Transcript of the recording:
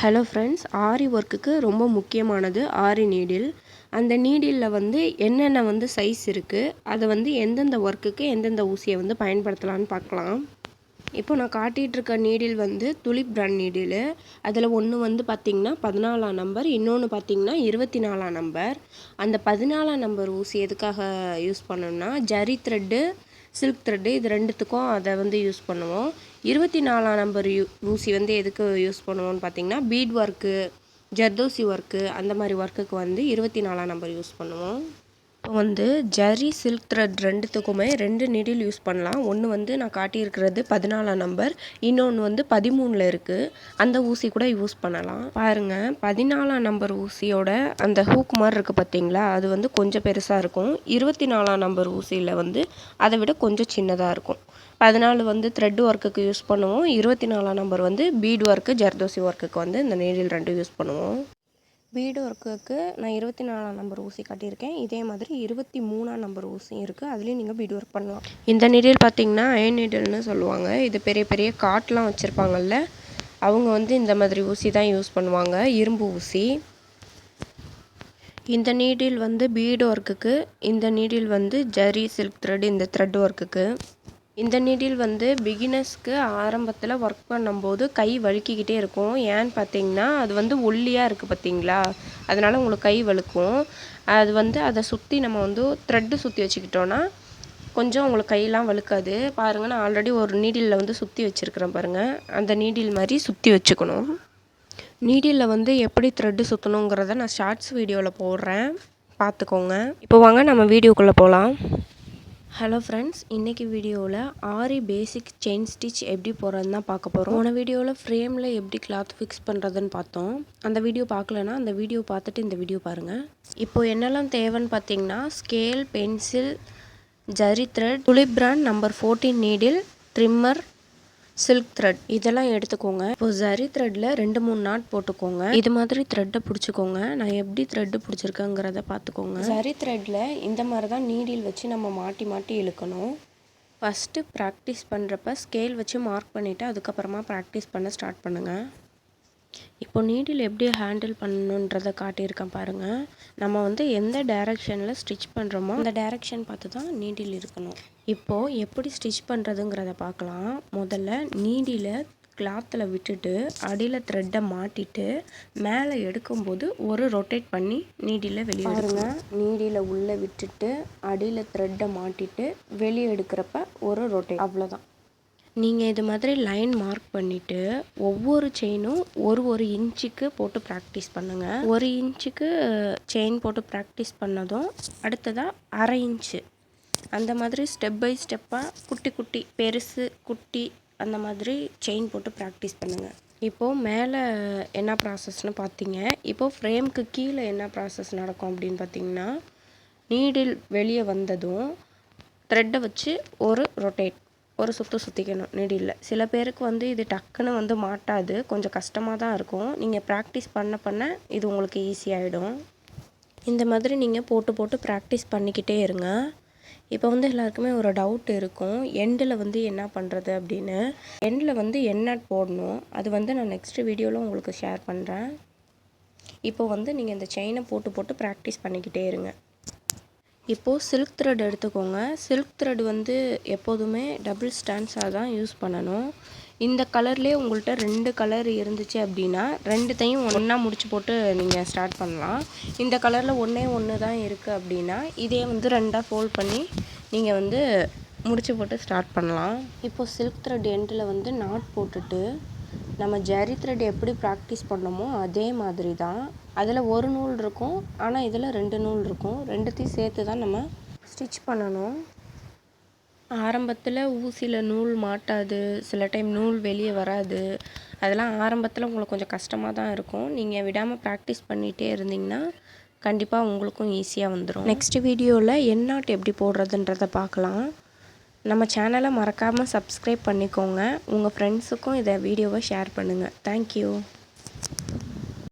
Hello friends, ஆரி ஒர்க்குக்கு ரொம்ப முக்கியமானது ஆரி நீடில். அந்த நீடிலில் வந்து என்னென்ன சைஸ் இருக்குது, அதை எந்தெந்த ஒர்க்குக்கு எந்தெந்த ஊசியை பயன்படுத்தலான்னு பார்க்கலாம். இப்போ நான் காட்டிகிட்ருக்க நீடில் துலிப் பிராண்ட் நீடிலு. அதில் ஒன்று பார்த்திங்கன்னா 14ஆம் நம்பர், இன்னொன்று பார்த்திங்கன்னா 24ஆம் நம்பர். அந்த 14ஆம் நம்பர் ஊசி எதுக்காக யூஸ் பண்ணணும்னா, ஜரி த்ரெட்டு, சில்க் த்ரெட்டு இது ரெண்டுத்துக்கும் அதை யூஸ் பண்ணுவோம். 24ஆம் நம்பர் ஊசி எதுக்கு யூஸ் பண்ணுவோம்னு பார்த்திங்கன்னா, பீட் ஒர்க்கு, ஜர்தோசி ஒர்க்கு அந்த மாதிரி ஒர்க்குக்கு 24ஆம் நம்பர் யூஸ் பண்ணுவோம். இப்போ ஜரி, சில்க் த்ரெட் ரெண்டுத்துக்குமே 2 நீடில் யூஸ் பண்ணலாம். ஒன்று நான் காட்டியிருக்கிறது 14ஆம் நம்பர், இன்னொன்று 13ல் இருக்குது. அந்த ஊசி கூட யூஸ் பண்ணலாம். பாருங்கள், 14ஆம் நம்பர் ஊசியோட அந்த ஹூக் மாதிரி இருக்குது பார்த்தீங்களா, அது கொஞ்சம் பெருசாக இருக்கும். 24ஆம் நம்பர் ஊசியில் அதை விட கொஞ்சம் சின்னதாக இருக்கும். 14 த்ரெட் ஒர்க்குக்கு யூஸ் பண்ணுவோம். 24ஆம் நம்பர் பீட் ஒர்க்கு, ஜர்தோசி ஒர்க்குக்கு இந்த நீடில் 2 யூஸ் பண்ணுவோம். பீடு ஒர்க்குக்கு நான் 24ஆம் நம்பர் ஊசி காட்டியிருக்கேன். இதே மாதிரி 23ஆம் நம்பர் ஊசியும் இருக்குது. அதுலேயும் நீங்கள் பீடு ஒர்க் பண்ணலாம். இந்த நீடில் பார்த்திங்கன்னா அயன் நீடில்னு சொல்லுவாங்க. இது பெரிய பெரிய காட்லாம் வச்சுருப்பாங்கல்ல, அவங்க இந்த மாதிரி ஊசி தான் யூஸ் பண்ணுவாங்க, இரும்பு ஊசி. இந்த நீடில் பீடு ஒர்க்குக்கு, இந்த நீடில் ஜரி, சில்க் த்ரெட் இந்த த்ரெட் ஒர்க்குக்கு. இந்த நீடில் பிகினர்ஸ்க்கு ஆரம்பத்தில் ஒர்க் பண்ணும்போது கை வழுக்கிக்கிட்டே இருக்கும். ஏன்னு பார்த்தீங்கன்னா, அது ஒல்லியாக இருக்குது பார்த்தீங்களா, அதனால் உங்களுக்கு கை வழுக்கும். அது அதை சுற்றி நம்ம த்ரெட்டு சுற்றி வச்சுக்கிட்டோன்னா கொஞ்சம் உங்களுக்கு கையெல்லாம் வழுக்காது. பாருங்கள், நான் ஆல்ரெடி ஒரு நீடிலில் சுற்றி வச்சுருக்கிறேன் பாருங்கள். அந்த நீடில் மாதிரி சுற்றி வச்சுக்கணும். நீடிலில் எப்படி த்ரெட்டு சுற்றணுங்கிறத நான் ஷார்ட்ஸ் வீடியோவில் போடுறேன், பார்த்துக்கோங்க. இப்போ வாங்க நம்ம வீடியோக்குள்ளே போகலாம். ஹலோ ஃப்ரெண்ட்ஸ், இன்றைக்கி வீடியோவில் ஆரி பேசிக் செயின் ஸ்டிச் எப்படி போடுறதுன்னு தான் பார்க்க போகிறோம். போன வீடியோவில் ஃப்ரேமில் எப்படி கிளாத் ஃபிக்ஸ் பண்ணுறதுன்னு பார்த்தோம். அந்த வீடியோ பார்க்கலன்னா அந்த வீடியோ பார்த்துட்டு இந்த வீடியோ பாருங்கள். இப்போது என்னெல்லாம் தேவைன்னு பார்த்தீங்கன்னா, scale, pencil, zari thread, Tulip brand number 14 needle, trimmer, silk thread இதெல்லாம் எடுத்துக்கோங்க. இப்போ ஜரி த்ரெட்டில் 2-3 நாட் போட்டுக்கோங்க. இது மாதிரி த்ரெட்டை பிடிச்சிக்கோங்க. நான் எப்படி த்ரெட்டு பிடிச்சிருக்கேங்கிறத பார்த்துக்கோங்க. ஜரி த்ரெட்டில் இந்த மாதிரி தான் நீடில் வச்சு நம்ம மாட்டி மாட்டி இழுக்கணும். ஃபஸ்ட்டு ப்ராக்டிஸ் பண்ணுறப்ப ஸ்கேல் வச்சு மார்க் பண்ணிவிட்டு அதுக்கப்புறமா ப்ராக்டிஸ் பண்ண ஸ்டார்ட் பண்ணுங்கள். இப்போ நீடில் எப்படி ஹேண்டில் பண்ணணுன்றதை காட்டியிருக்கேன் பாருங்கள். நம்ம எந்த டைரெக்ஷனில் ஸ்டிச் பண்ணுறோமோ அந்த டைரெக்ஷன் பார்த்து தான் நீடில் இருக்கணும். இப்போது எப்படி ஸ்டிச் பண்ணுறதுங்கிறத பார்க்கலாம். முதல்ல நீடில் கிளாத்தில் விட்டுட்டு அடியில் த்ரெட்டை மாட்டிட்டு மேலே எடுக்கும்போது ஒரு ரொட்டேட் பண்ணி நீடில் வெளியே எடுங்க. நீடில் உள்ளே விட்டுட்டு அடியில் த்ரெட்டை மாட்டிட்டு வெளியே எடுக்கிறப்ப ஒரு ரொட்டேட், அவ்வளோதான். நீங்கள் இது மாதிரி லைன் மார்க் பண்ணிவிட்டு ஒவ்வொரு செயினும் ஒரு இன்ச்சுக்கு போட்டு ப்ராக்டிஸ் பண்ணுங்கள். 1 இன்ச்சுக்கு செயின் போட்டு ப்ராக்டிஸ் பண்ணதும் அடுத்ததாக 1/2 இன்ச்சு அந்த மாதிரி ஸ்டெப் பை ஸ்டெப்பாக குட்டி குட்டி, பெருசு, குட்டி அந்த மாதிரி செயின் போட்டு ப்ராக்டிஸ் பண்ணுங்கள். இப்போது மேலே என்ன ப்ராசஸ்னு பார்த்தீங்க. இப்போது ஃப்ரேம்க்கு கீழே என்ன ப்ராசஸ் நடக்கும் அப்படின்னு பார்த்தீங்கன்னா, நீடில் வெளியே வந்ததும் த்ரெட்டை வச்சு ஒரு ரொட்டேட், ஒரு சுற்றிக்கணும் நீடில். சில பேருக்கு இது டக்குன்னு மாட்டாது, கொஞ்சம் கஷ்டமாக தான் இருக்கும். நீங்கள் ப்ராக்டிஸ் பண்ண இது உங்களுக்கு ஈஸியாகிடும். இந்த மாதிரி நீங்கள் போட்டு ப்ராக்டிஸ் பண்ணிக்கிட்டே இருங்க. இப்போ எல்லாருக்குமே ஒரு டவுட் இருக்கும், எண்டில் என்ன பண்ணுறது அப்படின்னு. எண்டில் எண்ணாட் போடணும். அது நான் நெக்ஸ்ட் வீடியோவில் உங்களுக்கு ஷேர் பண்ணுறேன். இப்போ நீங்கள் இந்த செயினை போட்டு ப்ராக்டிஸ் பண்ணிக்கிட்டே இருங்க. இப்போது சில்க் த்ரெட் எடுத்துக்கோங்க. சில்க் த்ரெட் எப்போதுமே டபுள் ஸ்டாண்ட்ஸாக தான் யூஸ் பண்ணணும். இந்த கலர்லேயே உங்கள்கிட்ட 2 கலர் இருந்துச்சு அப்படின்னா 2த்தையும் ஒன்றா முடிச்சு போட்டு நீங்கள் ஸ்டார்ட் பண்ணலாம். இந்த கலரில் ஒன்று தான் இருக்குது அப்படின்னா இதே 2ஆக ஃபோல்ட் பண்ணி நீங்கள் முடிச்சு போட்டு ஸ்டார்ட் பண்ணலாம். இப்போது சில்க் த்ரெட் எண்டில் நாட் போட்டுட்டு நம்ம ஜரி த்ரெட் எப்படி ப்ராக்டிஸ் பண்ணோமோ அதே மாதிரி தான். அதில் ஒரு நூல் இருக்கும், ஆனால் இதில் 2 நூல் இருக்கும். 2த்தையும் சேர்த்து தான் நம்ம ஸ்டிச் பண்ணணும். ஆரம்பத்தில் ஊசியில் நூல் மாட்டாது, சில டைம் நூல் வெளியே வராது. அதெல்லாம் ஆரம்பத்தில் உங்களுக்கு கொஞ்சம் கஷ்டமாக தான் இருக்கும். நீங்கள் விடாமல் ப்ராக்டிஸ் பண்ணிகிட்டே இருந்தீங்கன்னா கண்டிப்பாக உங்களுக்கும் ஈஸியாக வந்துடும். நெக்ஸ்ட் வீடியோவில் எண்ணாட் எப்படி போடுறதுன்றதை பார்க்கலாம். நம்ம சேனலை மறக்காமல் சப்ஸ்கிரைப் பண்ணிக்கோங்க. உங்கள் ஃப்ரெண்ட்ஸுக்கும் இதை வீடியோவை ஷேர் பண்ணுங்கள். தேங்க்யூ.